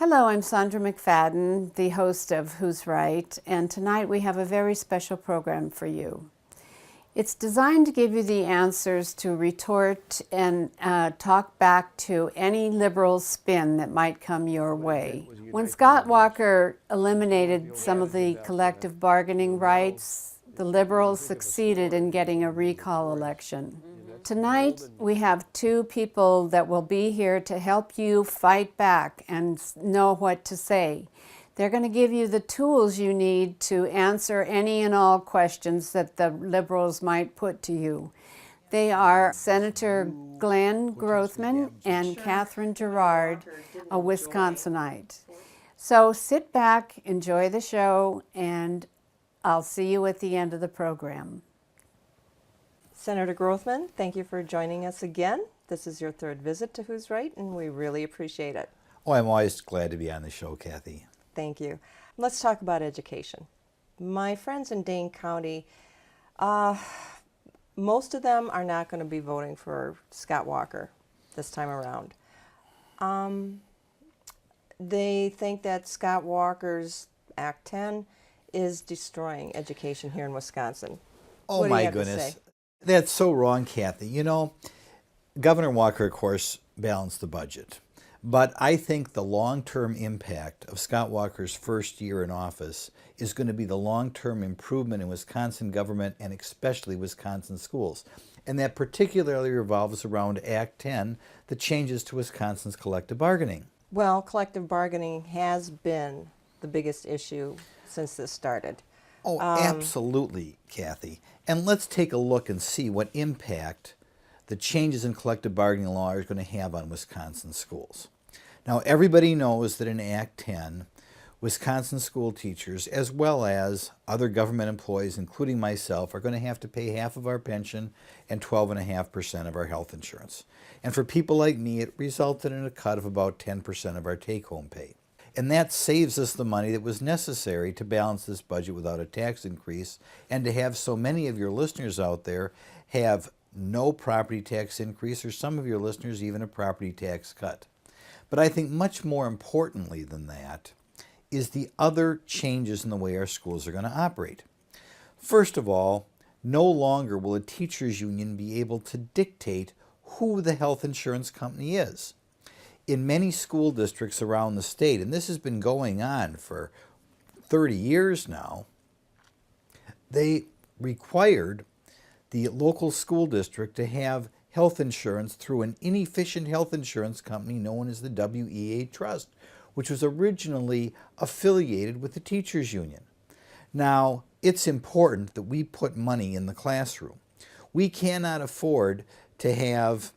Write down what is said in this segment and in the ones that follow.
Hello, I'm Sandra McFadden, the host of Who's Right, and tonight we have a very special program for you. It's designed to give you the answers to retort and talk back to any liberal spin that might come your way. When Scott Walker eliminated some of the collective bargaining rights, the liberals succeeded in getting a recall election. Tonight, we have two people that will be here to help you fight back and know what to say. They're going to give you the tools you need to answer any and all questions that the liberals might put to you. They are Senator Glenn Grothman and Catherine Gerard, a Wisconsinite. So sit back, enjoy the show, and I'll see you at the end of the program. Senator Grothman, thank you for joining us again. This is your third visit to Who's Right, and we really appreciate it. Oh, I'm always glad to be on the show, Kathy. Thank you. Let's talk about education. My friends in Dane County, most of them are not going to be voting for Scott Walker this time around. They think that Scott Walker's Act 10 is destroying education here in Wisconsin. Oh, my goodness. That's so wrong, Kathy. You know, Governor Walker, of course, balanced the budget. But I think the long-term impact of Scott Walker's first year in office is going to be the long-term improvement in Wisconsin government and especially Wisconsin schools. And that particularly revolves around Act 10, the changes to Wisconsin's collective bargaining. Well, collective bargaining has been the biggest issue since this started. Oh, absolutely, Kathy. And let's take a look and see what impact the changes in collective bargaining law are going to have on Wisconsin schools. Now, everybody knows that in Act 10, Wisconsin school teachers, as well as other government employees, including myself, are going to have to pay half of our pension and 12.5% of our health insurance. And for people like me, it resulted in a cut of about 10% of our take-home pay. And that saves us the money that was necessary to balance this budget without a tax increase and to have so many of your listeners out there have no property tax increase, or some of your listeners even a property tax cut. But I think much more importantly than that is the other changes in the way our schools are going to operate. First of all, no longer will a teachers union be able to dictate who the health insurance company is. In many school districts around the state, and this has been going on for 30 years now, they required the local school district to have health insurance through an inefficient health insurance company known as the WEA Trust, which was originally affiliated with the teachers union. Now, it's important that we put money in the classroom. We cannot afford to have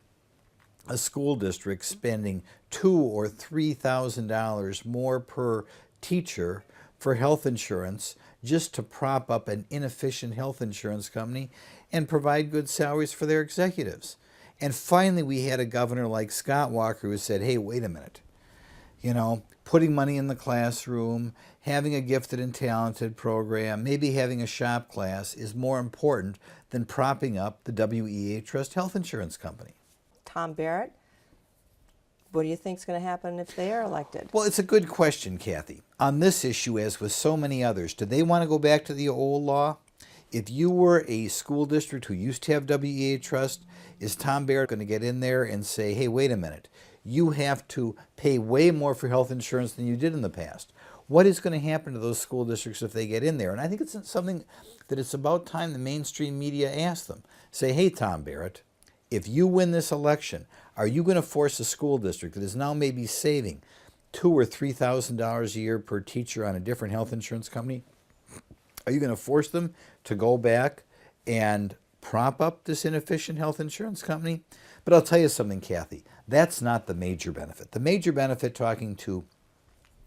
a school district spending $2,000 or $3,000 more per teacher for health insurance just to prop up an inefficient health insurance company and provide good salaries for their executives. And finally, we had a governor like Scott Walker who said, hey, wait a minute. You know, putting money in the classroom, having a gifted and talented program, maybe having a shop class is more important than propping up the WEA Trust Health Insurance Company. Tom Barrett, what do you think is going to happen if they are elected? Well, it's a good question, Kathy. On this issue, as with so many others, do they want to go back to the old law? If you were a school district who used to have WEA Trust, is Tom Barrett going to get in there and say, hey, wait a minute, you have to pay way more for health insurance than you did in the past? What is going to happen to those school districts if they get in there? And I think it's something that it's about time the mainstream media ask them. Say, hey, Tom Barrett, if you win this election, are you going to force a school district that is now maybe saving $2,000 or $3,000 a year per teacher on a different health insurance company? Are you going to force them to go back and prop up this inefficient health insurance company? But I'll tell you something, Kathy, that's not the major benefit. The major benefit, talking to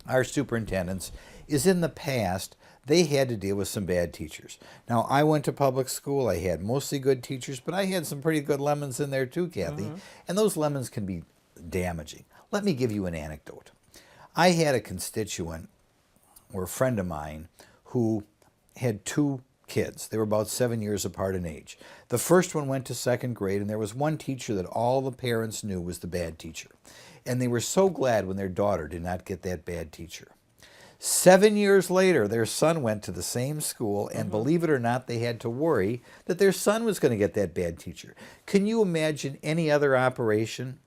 our superintendents, is in the past, they had to deal with some bad teachers. Now, I went to public school. I had mostly good teachers, but I had some pretty good lemons in there too, Kathy. And those lemons can be damaging. Let me give you an anecdote. I had a constituent or a friend of mine who had two kids. They were about 7 years apart in age. The first one went to second grade, and there was one teacher that all the parents knew was the bad teacher. And they were so glad when their daughter did not get that bad teacher. 7 years later, their son went to the same school, and believe it or not, they had to worry that their son was going to get that bad teacher. Can you imagine any other operation?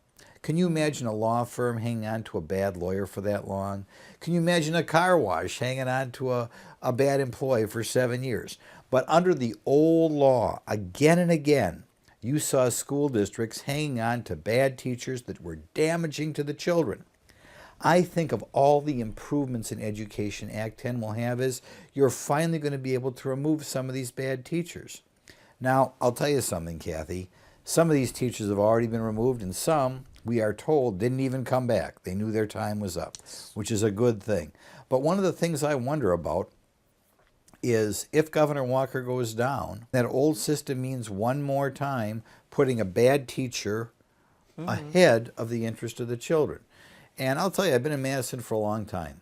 Can you imagine a law firm hanging on to a bad lawyer for that long? Can you imagine a car wash hanging on to a bad employee for 7 years? But under the old law, again and again, you saw school districts hanging on to bad teachers that were damaging to the children. I think of all the improvements in education Act 10 will have is you're finally going to be able to remove some of these bad teachers. Now, I'll tell you something, Kathy. Some of these teachers have already been removed, and some, we are told, didn't even come back. They knew their time was up, which is a good thing. But one of the things I wonder about is if Governor Walker goes down, that old system means one more time putting a bad teacher ahead of the interest of the children. And I'll tell you, I've been in Madison for a long time.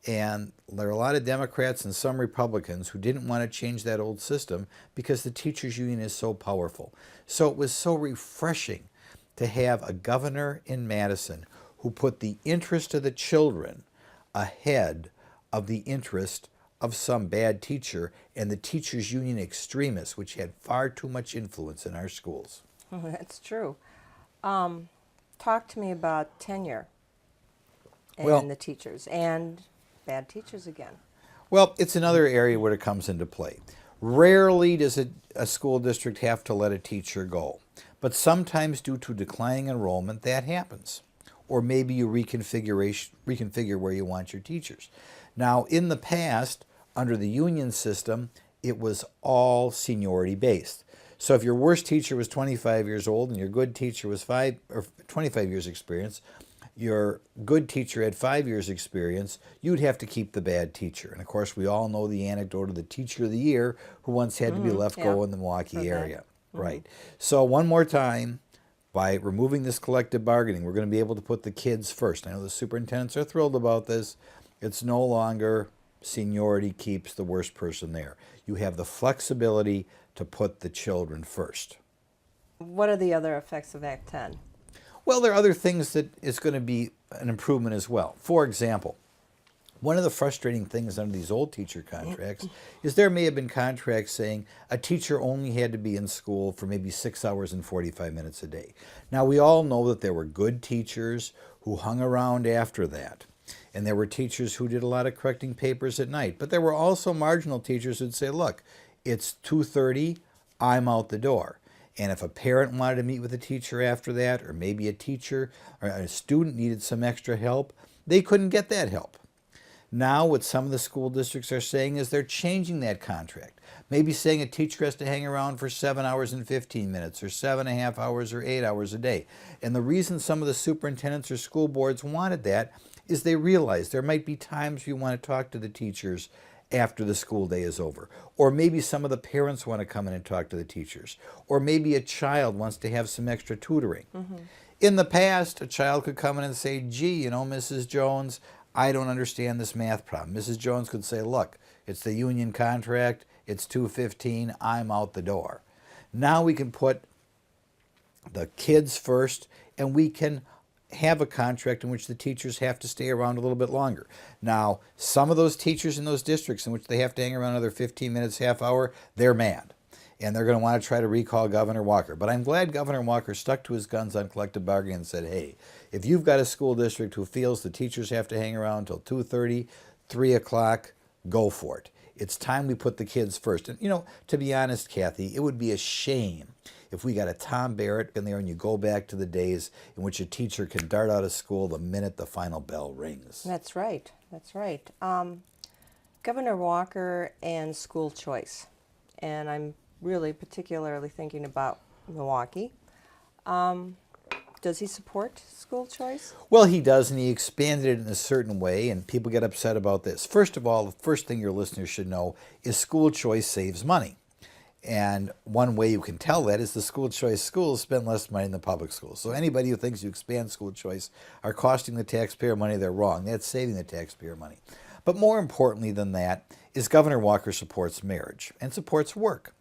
And there are a lot of Democrats and some Republicans who didn't want to change that old system because the teachers union is so powerful. So it was so refreshing to have a governor in Madison who put the interest of the children ahead of the interest of some bad teacher and the teachers union extremists, which had far too much influence in our schools. That's true. Talk to me about tenure and Well, the teachers and bad teachers again. Well, it's another area where it comes into play. Rarely does a school district have to let a teacher go, but sometimes due to declining enrollment, that happens. Or maybe you reconfigure where you want your teachers. Now, in the past, under the union system, it was all seniority based. So if your worst teacher was 25 years old and your good teacher was 25 years experience, your good teacher had 5 years experience, you'd have to keep the bad teacher. And of course, we all know the anecdote of the teacher of the year who once had to be left go in the Milwaukee area. Right. So one more time, by removing this collective bargaining, we're going to be able to put the kids first. I know the superintendents are thrilled about this. It's no longer seniority keeps the worst person there. You have the flexibility to put the children first. What are the other effects of Act 10? Well, there are other things that is going to be an improvement as well. For example, one of the frustrating things under these old teacher contracts is there may have been contracts saying a teacher only had to be in school for maybe 6 hours and 45 minutes a day. Now, we all know that there were good teachers who hung around after that. And there were teachers who did a lot of correcting papers at night. But there were also marginal teachers who'd say, look, it's 2:30, I'm out the door. And if a parent wanted to meet with a teacher after that, or maybe a teacher or a student needed some extra help, they couldn't get that help. Now what some of the school districts are saying is they're changing that contract. Maybe saying a teacher has to hang around for 7 hours and 15 minutes or 7.5 hours or 8 hours a day. And the reason some of the superintendents or school boards wanted that is they realize there might be times you want to talk to the teachers after the school day is over. Or maybe some of the parents want to come in and talk to the teachers. Or maybe a child wants to have some extra tutoring. In the past, a child could come in and say, gee, you know, Mrs. Jones, I don't understand this math problem. Mrs. Jones could say, look, it's the union contract, it's 2:15, I'm out the door. Now we can put the kids first, and we can have a contract in which the teachers have to stay around a little bit longer. Now, some of those teachers in those districts in which they have to hang around another 15 minutes, half hour, they're mad. And they're going to want to try to recall Governor Walker. But I'm glad Governor Walker stuck to his guns on collective bargaining and said, hey, if you've got a school district who feels the teachers have to hang around until 2:30, 3 o'clock, go for it. It's time we put the kids first. And, you know, to be honest, Kathy, it would be a shame if we got a Tom Barrett in there and you go back to the days in which a teacher can dart out of school the minute the final bell rings. That's right. That's right. Governor Walker and school choice. And I'm really particularly thinking about Milwaukee. Does he support school choice? Well, he does, and he expanded it in a certain way, and people get upset about this. First of all, the first thing your listeners should know is school choice saves money. And one way you can tell that is the school choice schools spend less money than the public schools. So anybody who thinks you expand school choice are costing the taxpayer money, they're wrong. That's saving the taxpayer money. But more importantly than that is Governor Walker supports marriage and supports work.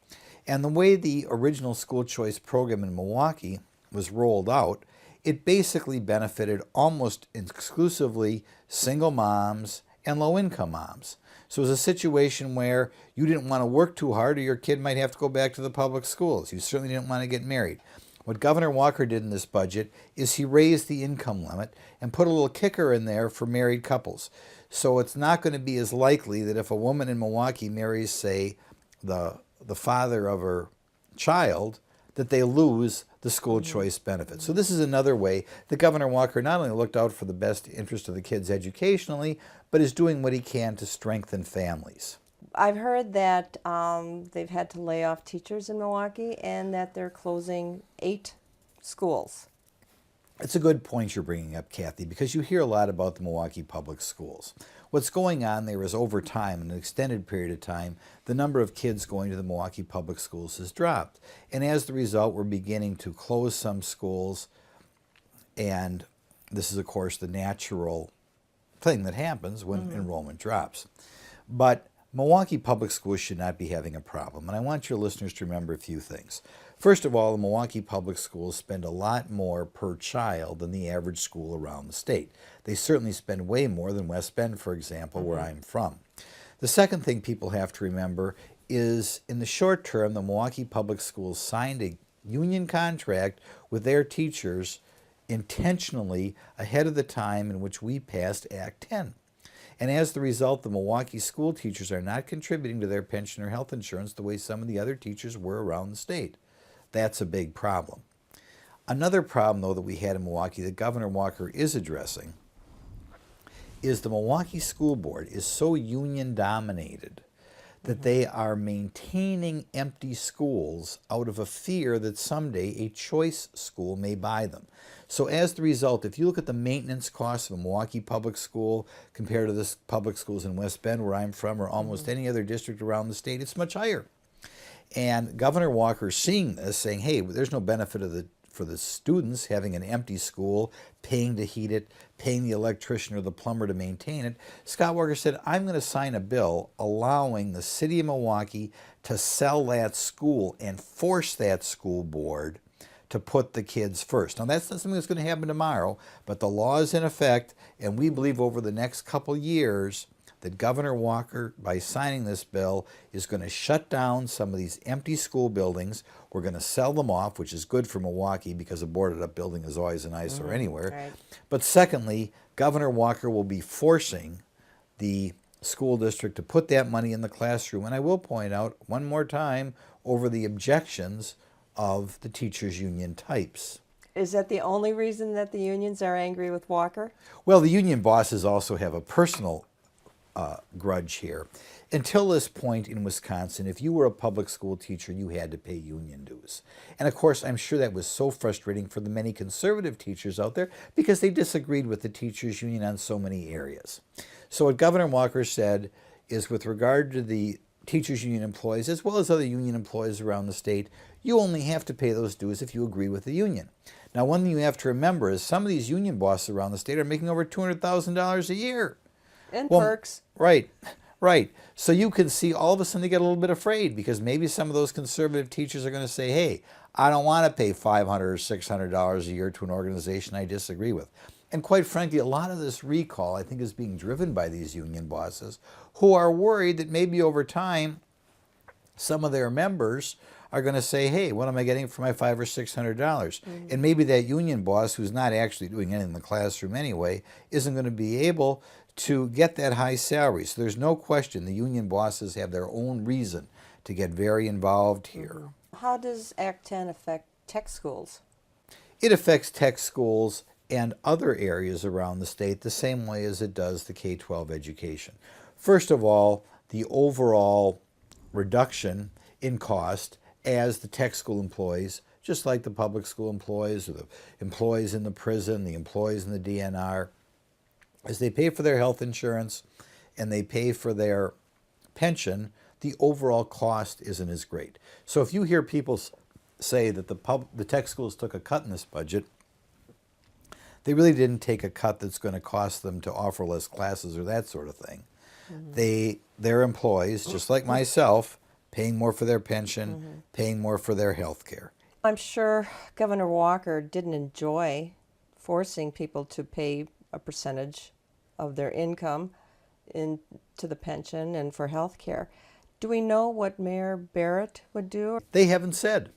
And the way the original school choice program in Milwaukee was rolled out, it basically benefited almost exclusively single moms and low-income moms. So it was a situation where you didn't want to work too hard or your kid might have to go back to the public schools. You certainly didn't want to get married. What Governor Walker did in this budget is he raised the income limit and put a little kicker in there for married couples. So it's not going to be as likely that if a woman in Milwaukee marries, say, the father of her child, that they lose the school choice benefit. So this is another way that Governor Walker not only looked out for the best interest of the kids educationally, but is doing what he can to strengthen families. I've heard that they've had to lay off teachers in Milwaukee and that they're closing 8 schools. It's a good point you're bringing up, Kathy, because you hear a lot about the Milwaukee Public Schools. What's going on there is over time, in an extended period of time, the number of kids going to the Milwaukee Public Schools has dropped. And as the result, we're beginning to close some schools. And this is, of course, the natural thing that happens when enrollment drops. But Milwaukee Public Schools should not be having a problem. And I want your listeners to remember a few things. First of all, the Milwaukee Public Schools spend a lot more per child than the average school around the state. They certainly spend way more than West Bend, for example, where I'm from. The second thing people have to remember is in the short term, the Milwaukee Public Schools signed a union contract with their teachers intentionally ahead of the time in which we passed Act 10. And as the result, the Milwaukee school teachers are not contributing to their pension or health insurance the way some of the other teachers were around the state. That's a big problem. Another problem, though, that we had in Milwaukee that Governor Walker is addressing is the Milwaukee School Board is so union-dominated that they are maintaining empty schools out of a fear that someday a choice school may buy them. So as the result, if you look at the maintenance costs of a Milwaukee public school compared to the public schools in West Bend, where I'm from, or almost any other district around the state, it's much higher. And Governor Walker seeing this, saying, hey, there's no benefit for the students having an empty school, paying to heat it, paying the electrician or the plumber to maintain it, Scott Walker said, I'm going to sign a bill allowing the city of Milwaukee to sell that school and force that school board to put the kids first. Now, that's not something that's going to happen tomorrow, but the law is in effect, and we believe over the next couple years that Governor Walker, by signing this bill, is going to shut down some of these empty school buildings. We're going to sell them off, which is good for Milwaukee because a boarded-up building is always an eyesore anywhere. Right. But secondly, Governor Walker will be forcing the school district to put that money in the classroom. And I will point out one more time over the objections of the teachers' union types. Is that the only reason that the unions are angry with Walker? Well, the union bosses also have a personal grudge here. Until this point in Wisconsin, if you were a public school teacher, you had to pay union dues. And of course, I'm sure that was so frustrating for the many conservative teachers out there because they disagreed with the teachers' union on so many areas. So what Governor Walker said is with regard to the teachers' union employees, as well as other union employees around the state, you only have to pay those dues if you agree with the union. Now, one thing you have to remember is some of these union bosses around the state are making over $200,000 a year. And perks. Right. So you can see all of a sudden they get a little bit afraid because maybe some of those conservative teachers are going to say, hey, I don't want to pay $500 or $600 a year to an organization I disagree with. And quite frankly, a lot of this recall, I think, is being driven by these union bosses who are worried that maybe over time some of their members are going to say, hey, what am I getting for my $500 or $600? And maybe that union boss, who's not actually doing anything in the classroom anyway, isn't going to be able to get that high salary. So there's no question the union bosses have their own reason to get very involved here. How does Act 10 affect tech schools? It affects tech schools and other areas around the state the same way as it does the K-12 education. First of all, the overall reduction in cost as the tech school employees, just like the public school employees or the employees in the prison, the employees in the DNR, as they pay for their health insurance and they pay for their pension, the overall cost isn't as great. So if you hear people say that the tech schools took a cut in this budget, they really didn't take a cut that's going to cost them to offer less classes or that sort of thing. Their employees, just like myself, paying more for their pension, paying more for their health care. I'm sure Governor Walker didn't enjoy forcing people to pay a percentage of their income into the pension and for health care. Do we know what Mayor Barrett would do? They haven't said.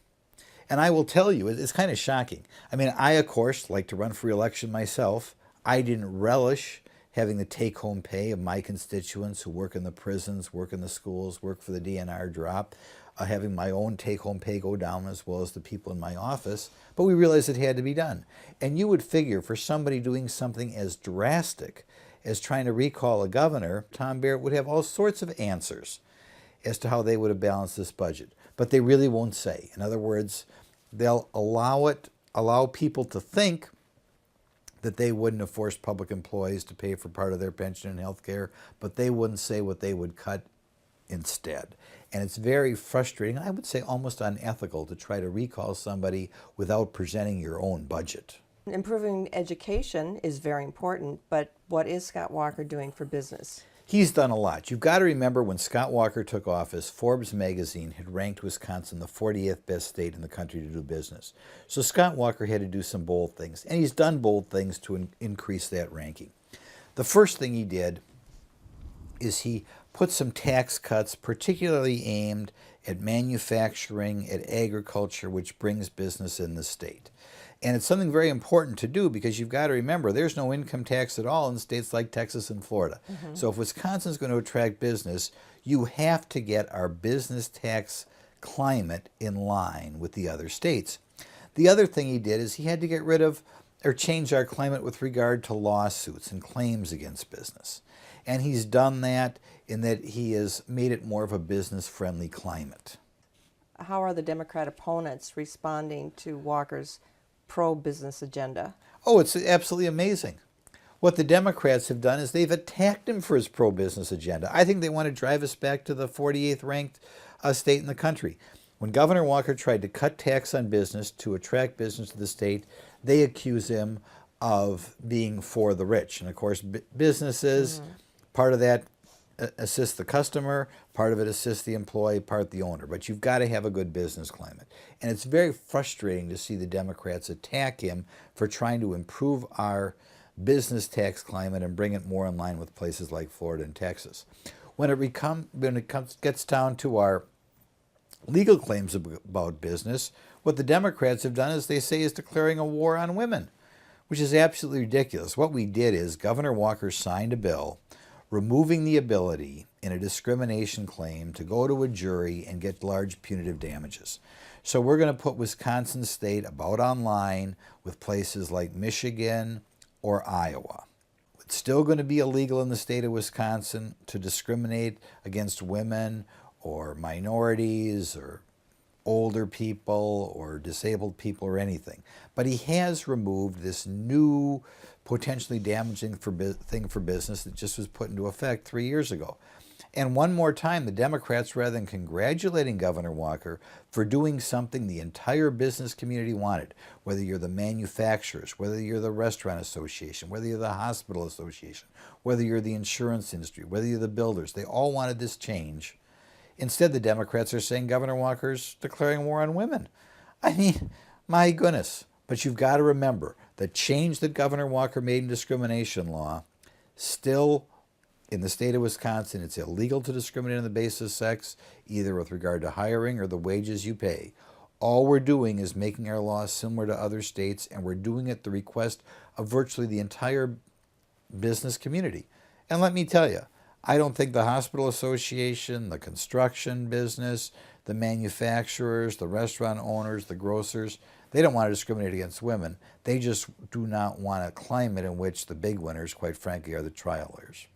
And I will tell you, it's kind of shocking. I mean, I, of course, like to run for re-election myself. I didn't relish having the take-home pay of my constituents who work in the prisons, work in the schools, work for the DNR drop, having my own take-home pay go down as well as the people in my office. But we realized it had to be done. And you would figure for somebody doing something as drastic as trying to recall a governor, Tom Barrett would have all sorts of answers as to how they would have balanced this budget. But they really won't say. In other words, they'll allow people to think that they wouldn't have forced public employees to pay for part of their pension and health care, but they wouldn't say what they would cut instead. And it's very frustrating, I would say almost unethical, to try to recall somebody without presenting your own budget. Improving education is very important, but what is Scott Walker doing for business? He's done a lot. You've got to remember when Scott Walker took office, Forbes magazine had ranked Wisconsin the 40th best state in the country to do business. So Scott Walker had to do some bold things, and he's done bold things to increase that ranking. The first thing he did is he put some tax cuts particularly aimed at manufacturing, at agriculture, which brings business in the state. And it's something very important to do because you've got to remember there's no income tax at all in states like Texas and Florida. So if Wisconsin's going to attract business, you have to get our business tax climate in line with the other states. The other thing he did is he had to get rid of or change our climate with regard to lawsuits and claims against business. And he's done that in that he has made it more of a business-friendly climate. How are the Democrat opponents responding to Walker's pro-business agenda? Oh, it's absolutely amazing. What the Democrats have done is they've attacked him for his pro-business agenda. I think they want to drive us back to the 48th ranked state in the country. When Governor Walker tried to cut tax on business to attract business to the state, they accuse him of being for the rich. And of course, businesses, part of that assists the customer, part of it assists the employee, part the owner. But you've got to have a good business climate. And it's very frustrating to see the Democrats attack him for trying to improve our business tax climate and bring it more in line with places like Florida and Texas. When it gets down to our legal claims about business, what the Democrats have done is they say is declaring a war on women, which is absolutely ridiculous. What we did is Governor Walker signed a bill removing the ability in a discrimination claim to go to a jury and get large punitive damages. So we're going to put Wisconsin State about online with places like Michigan or Iowa. It's still going to be illegal in the state of Wisconsin to discriminate against women or minorities or older people or disabled people or anything. But he has removed this new potentially damaging thing for business that just was put into effect 3 years ago. And one more time, the Democrats, rather than congratulating Governor Walker for doing something the entire business community wanted, whether you're the manufacturers, whether you're the restaurant association, whether you're the hospital association, whether you're the insurance industry, whether you're the builders, they all wanted this change. Instead, the Democrats are saying Governor Walker's declaring war on women. I mean, my goodness. But you've got to remember, the change that Governor Walker made in discrimination law, still in the state of Wisconsin, it's illegal to discriminate on the basis of sex, either with regard to hiring or the wages you pay. All we're doing is making our laws similar to other states, and we're doing it at the request of virtually the entire business community. And let me tell you, I don't think the hospital association, the construction business, the manufacturers, the restaurant owners, the grocers, they don't want to discriminate against women. They just do not want a climate in which the big winners, quite frankly, are the trial lawyers.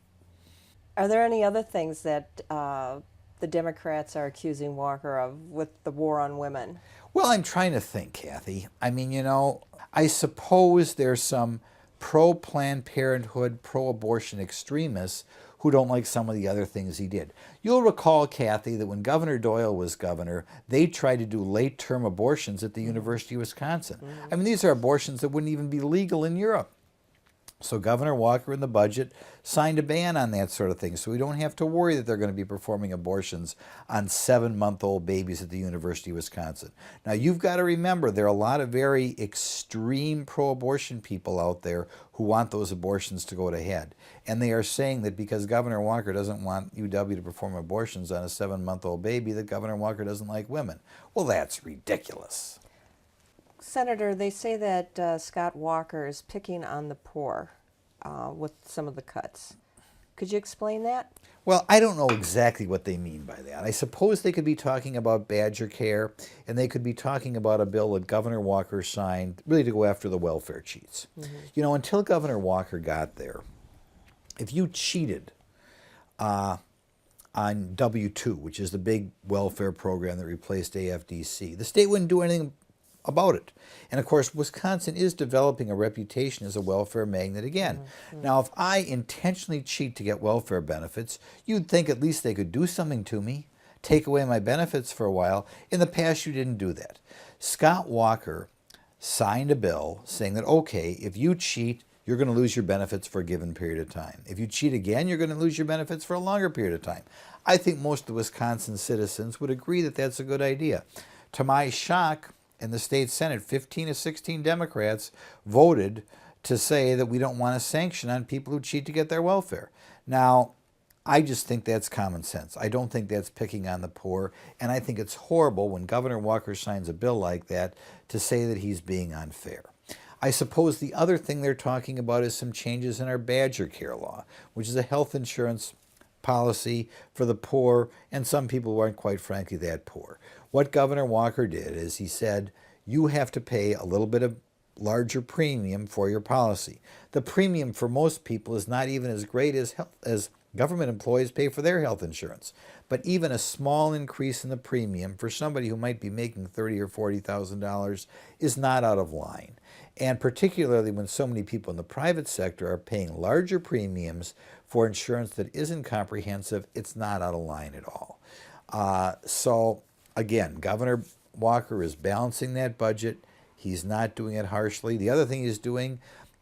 Are there any other things that the Democrats are accusing Walker of with the war on women? Well, I'm trying to think, Kathy. I mean, I suppose there's some pro-Planned Parenthood, pro-abortion extremists who don't like some of the other things he did. You'll recall, Kathy, that when Governor Doyle was governor, they tried to do late-term abortions at the University of Wisconsin. I mean, these are abortions that wouldn't even be legal in Europe. So Governor Walker in the budget signed a ban on that sort of thing, so we don't have to worry that they're going to be performing abortions on 7-month-old babies at the University of Wisconsin. Now you've got to remember there are a lot of very extreme pro-abortion people out there who want those abortions to go ahead. And they are saying that because Governor Walker doesn't want UW to perform abortions on a 7-month-old baby, that Governor Walker doesn't like women. Well, that's ridiculous. Senator, they say that Scott Walker is picking on the poor with some of the cuts. Could you explain that? Well, I don't know exactly what they mean by that. I suppose they could be talking about Badger Care, and they could be talking about a bill that Governor Walker signed really to go after the welfare cheats. You know, until Governor Walker got there, if you cheated on W-2, which is the big welfare program that replaced AFDC, the state wouldn't do anything about it. And of course, Wisconsin is developing a reputation as a welfare magnet again. Now, if I intentionally cheat to get welfare benefits, you'd think at least they could do something to me, take away my benefits for a while. In the past, you didn't do that. Scott Walker signed a bill saying that, okay, if you cheat, you're going to lose your benefits for a given period of time. If you cheat again, you're going to lose your benefits for a longer period of time. I think most of the Wisconsin citizens would agree that that's a good idea. To my shock, in the state Senate, 15 of 16 Democrats voted to say that we don't want to sanction on people who cheat to get their welfare. Now, I just think that's common sense. I don't think that's picking on the poor, and I think it's horrible when Governor Walker signs a bill like that to say that he's being unfair. I suppose the other thing they're talking about is some changes in our Badger Care law, which is a health insurance policy for the poor and some people who aren't quite frankly that poor. What Governor Walker did is he said, you have to pay a little bit of larger premium for your policy. The premium for most people is not even as great as government employees pay for their health insurance. But even a small increase in the premium for somebody who might be making $30,000 or $40,000 is not out of line. And particularly when so many people in the private sector are paying larger premiums for insurance that isn't comprehensive, it's not out of line at all. So again, Governor Walker is balancing that budget. He's not doing it harshly. The other thing he's doing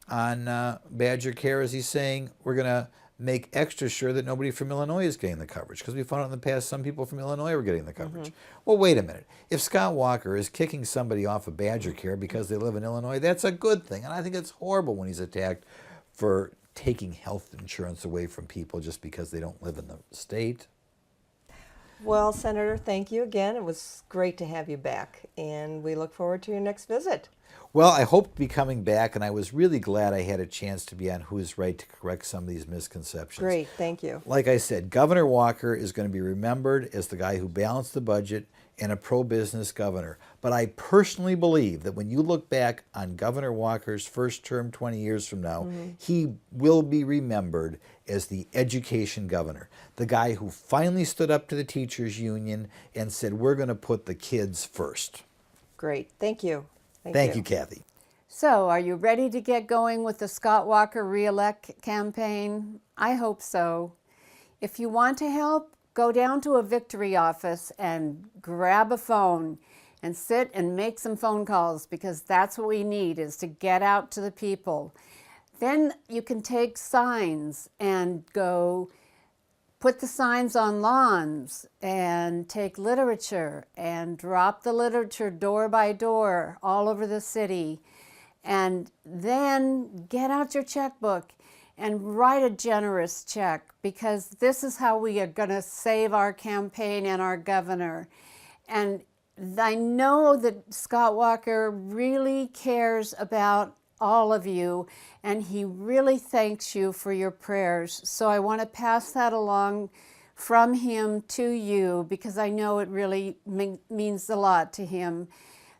on Badger Care is he's saying we're going to make extra sure that nobody from Illinois is getting the coverage, because we found out in the past some people from Illinois were getting the coverage. Well, wait a minute. If Scott Walker is kicking somebody off of Badger Care because they live in Illinois, that's a good thing. And I think it's horrible when he's attacked for taking health insurance away from people just because they don't live in the state. Well, Senator, thank you again. It was great to have you back, and we look forward to your next visit. Well, I hope to be coming back, and I was really glad I had a chance to be on Who's Right to correct some of these misconceptions. Great, thank you. Like I said, Governor Walker is going to be remembered as the guy who balanced the budget and a pro-business governor. But I personally believe that when you look back on Governor Walker's first term 20 years from now, he will be remembered as the education governor, the guy who finally stood up to the teachers union and said, we're going to put the kids first. Great, thank you. Thank you, Kathy. So, are you ready to get going with the Scott Walker Re-elect campaign? I hope so. If you want to help, go down to a victory office and grab a phone and sit and make some phone calls, because that's what we need, is to get out to the people. Then you can take signs and go put the signs on lawns and take literature and drop the literature door by door all over the city. And then get out your checkbook and write a generous check, because this is how we are going to save our campaign and our governor. And I know that Scott Walker really cares about all of you, and he really thanks you for your prayers. So I want to pass that along from him to you, because I know it really means a lot to him.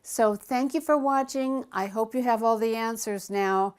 So thank you for watching. I hope you have all the answers now.